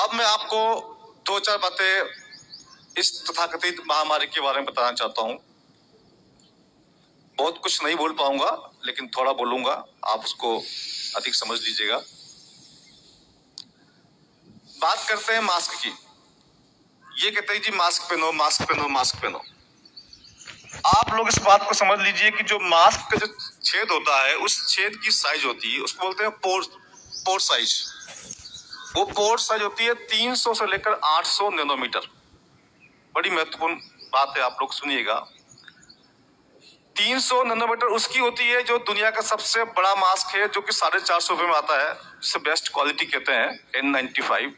अब मैं आपको दो चार बातें इस तथाकथित महामारी के बारे में बताना चाहता हूं। बहुत कुछ नहीं बोल पाऊंगा, लेकिन थोड़ा बोलूंगा, आप उसको अधिक समझ लीजिएगा। बात करते हैं मास्क की। ये कहते हैं जी मास्क पहनो, मास्क पहनो, मास्क पहनो। आप लोग इस बात को समझ लीजिए कि जो मास्क का जो छेद होता है, उस छेद की साइज होती है, उसको बोलते हैं पोर साइज। वो पोर साइज होती है 300 से लेकर 800 नैनोमीटर। बड़ी महत्वपूर्ण बात है, आप लोग सुनिएगा। 300 नैनोमीटर उसकी होती है जो दुनिया का सबसे बड़ा मास्क है, जो कि 450 रुपए में आता है, जिसे बेस्ट क्वालिटी कहते हैं, N95।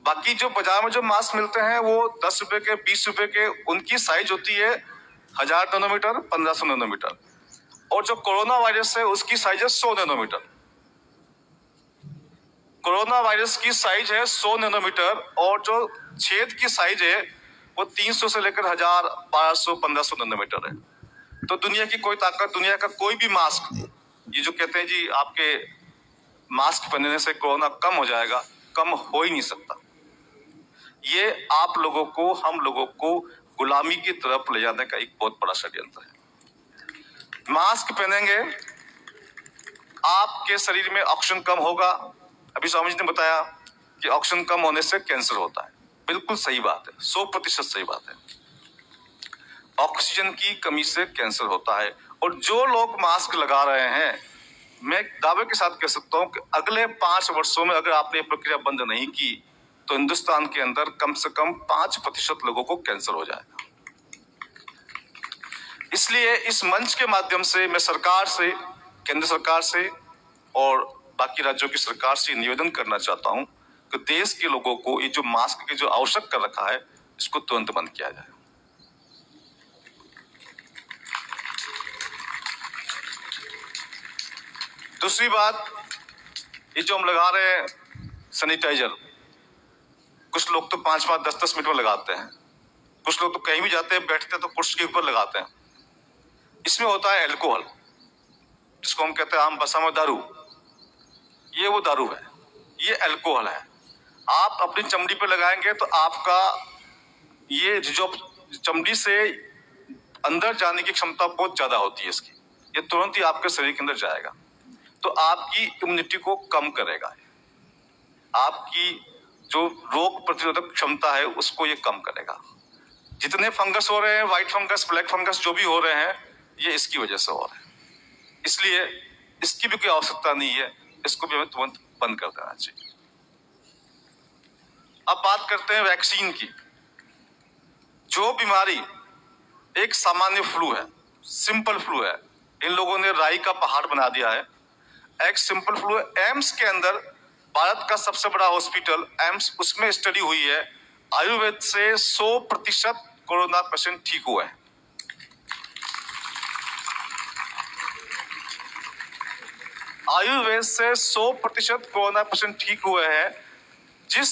बाकी जो बाजार में जो मास्क मिलते हैं वो 10 रुपए के, 20 रुपए के, उनकी साइज होती है 1000 नैनोमीटर, 1500 नैनोमीटर। और जो कोरोना वायरस है उसकी साइज है 100 नैनोमीटर। कोरोना वायरस की साइज है 100 नैनोमीटर और जो छेद की साइज है वो 300 से लेकर 1000, 1200, 1500 नैनोमीटर है। तो दुनिया की कोई ताकत, दुनिया का कोई भी मास्क, ये जो कहते हैं जी आपके मास्क पहनने से कोरोना कम हो जाएगा, कम हो ही नहीं सकता। ये आप लोगों को, हम लोगों को गुलामी की तरफ ले जाने का एक बहुत बड़ा षड्यंत्र है। मास्क पहनेंगे, आपके शरीर में ऑक्सीजन कम होगा। अभी स्वामी जी ने बताया कि ऑक्सीजन कम होने से कैंसर होता है। बिल्कुल सही बात है, 100% सही बात है। ऑक्सीजन की कमी से कैंसर होता है। और जो लोग मास्क लगा रहे हैं, मैं दावे के साथ कह सकता हूं कि अगले 5 वर्षों में अगर आपने ये प्रक्रिया बंद नहीं की तो हिंदुस्तान के अंदर कम से कम 5% लोगों को कैंसर हो जाएगा। इसलिए इस मंच के माध्यम से मैं सरकार से, केंद्र सरकार से और बाकी राज्यों की सरकार से निवेदन करना चाहता हूं कि देश के लोगों को ये जो मास्क की जो आवश्यक कर रखा है, इसको तुरंत बंद किया जाए। दूसरी बात, ये जो हम लगा रहे हैं सैनिटाइजर, कुछ लोग तो 5-5, 10-10 मिनट में लगाते हैं। कुछ लोग तो कहीं भी जाते हैं, बैठते हैं तो कुर्सी के ऊपर लगाते हैं। इसमें होता है अल्कोहल, जिसको हम कहते हैं आम भाषा में दारू। ये वो दारू है, ये अल्कोहल है। आप अपनी चमड़ी पे लगाएंगे तो आपका ये जो चमड़ी से अंदर जाने की क्षमता बहुत ज्यादा होती है इसकी, ये तुरंत ही आपके शरीर के अंदर जाएगा, तो आपकी इम्यूनिटी को कम करेगा। आपकी जो रोग प्रतिरोधक क्षमता है उसको ये कम करेगा। जितने फंगस हो रहे हैं, व्हाइट फंगस, ब्लैक फंगस जो भी हो रहे हैं, ये इसकी वजह से हो रहे हैं। इसलिए इसकी भी कोई आवश्यकता नहीं है, इसको भी हमें तुरंत बंद कर देना चाहिए। अब बात करते हैं वैक्सीन की। जो बीमारी एक सामान्य फ्लू है, सिंपल फ्लू है, इन लोगों ने राई का पहाड़ बना दिया है। एक सिंपल फ्लू है। एम्स के अंदर, भारत का सबसे बड़ा हॉस्पिटल एम्स, उसमें स्टडी हुई है, आयुर्वेद से 100% कोरोना पेशेंट ठीक हुए हैं। आयुर्वेद से 100% कोरोना पेशेंट ठीक हुए हैं। जिस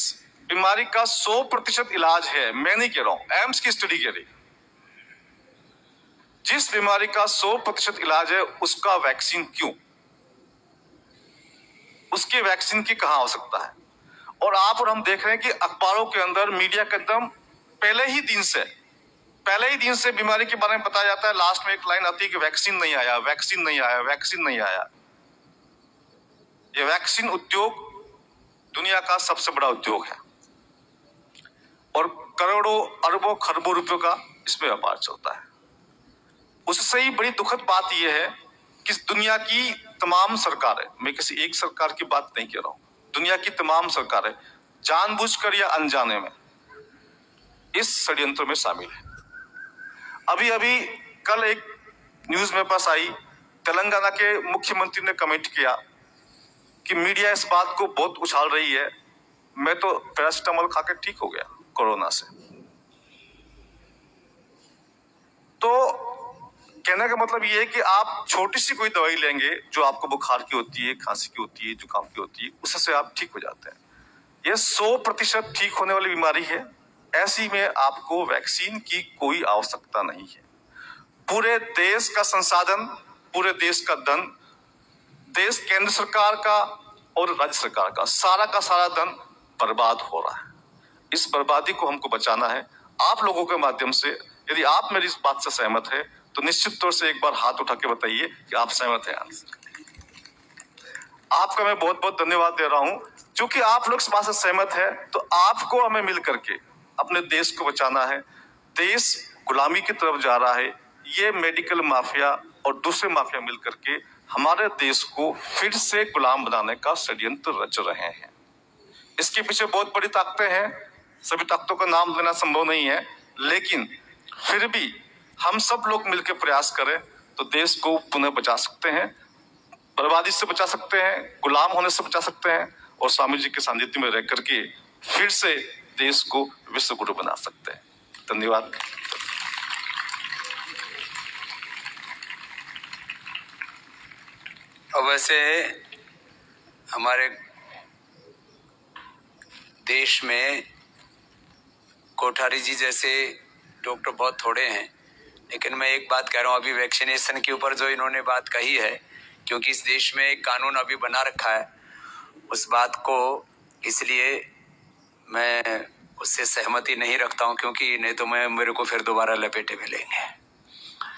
बीमारी का 100% इलाज है, मैं नहीं कह रहा हूं, एम्स की स्टडी कह रही, जिस बीमारी का 100% इलाज है उसका वैक्सीन क्यों? उसके वैक्सीन की कहां आवश्यकता है? और आप और हम देख रहे हैं कि अखबारों के अंदर, मीडिया के अंदर पहले ही दिन से बीमारी के बारे में बताया जाता है। लास्ट में एक लाइन आती है कि वैक्सीन नहीं आया, वैक्सीन नहीं आया, वैक्सीन नहीं आया। ये वैक्सीन उद्योग दुनिया का सबसे बड़ा उद्योग है और करोड़ों, अरबों, खरबों रुपयों का इसमें व्यापार चलता है। उससे ही बड़ी दुखद बात यह है कि दुनिया की तमाम सरकारें, मैं किसी एक सरकार की बात नहीं कह रहा हूं, दुनिया की तमाम सरकारें जानबूझकर या अनजाने में इस षड्यंत्र में शामिल है। अभी कल एक न्यूज मेरे पास आई, तेलंगाना के मुख्यमंत्री ने कमेंट किया कि मीडिया इस बात को बहुत उछाल रही है, मैं तो पैरासिटामोल खाकर ठीक हो गया कोरोना से। तो कहने का मतलब ये है कि आप छोटी सी कोई दवाई लेंगे जो आपको बुखार की होती है, खांसी की होती है, जुकाम की होती है, उससे आप ठीक हो जाते हैं। ये 100% ठीक होने वाली बीमारी है। ऐसी में आपको वैक्सीन की कोई आवश्यकता नहीं है। पूरे देश का संसाधन, पूरे देश का धन, देश केंद्र सरकार का, और राज्य सरकार का सारा धन बर्बाद हो रहा है। इस बर्बादी को हमको बचाना है। आप लोगों के माध्यम से यदि आप मेरी इस बात से सहमत है तो निश्चित तौर से एक बार हाथ उठा के बताइए कि आप सहमत हैं। आपका मैं बहुत बहुत धन्यवाद दे रहा हूं। क्योंकि आप लोग इस बात से सहमत है तो आपको हमें मिल करके अपने देश को बचाना है। देश गुलामी की तरफ जा रहा है। ये मेडिकल माफिया और दूसरे माफिया मिल करके हमारे देश को फिर से गुलाम बनाने का षड्यंत्र रच रहे हैं। इसके पीछे बहुत बड़ी ताकतें हैं। सभी ताकतों का नाम लेना संभव नहीं है, लेकिन फिर भी हम सब लोग मिलकर प्रयास करें तो देश को पुनः बचा सकते हैं, बर्बादी से बचा सकते हैं, गुलाम होने से बचा सकते हैं और स्वामी जी के सानिध्य में रह करके फिर से देश को विश्व गुरु बना सकते हैं। धन्यवाद। अब वैसे हमारे देश में कोठारी जी जैसे डॉक्टर बहुत थोड़े हैं, लेकिन मैं एक बात कह रहा हूँ, अभी वैक्सीनेशन के ऊपर जो इन्होंने बात कही है, क्योंकि इस देश में एक कानून अभी बना रखा है, उस बात को इसलिए मैं उससे सहमति नहीं रखता हूँ, क्योंकि नहीं तो मेरे को फिर दोबारा लपेटे मिलेंगे।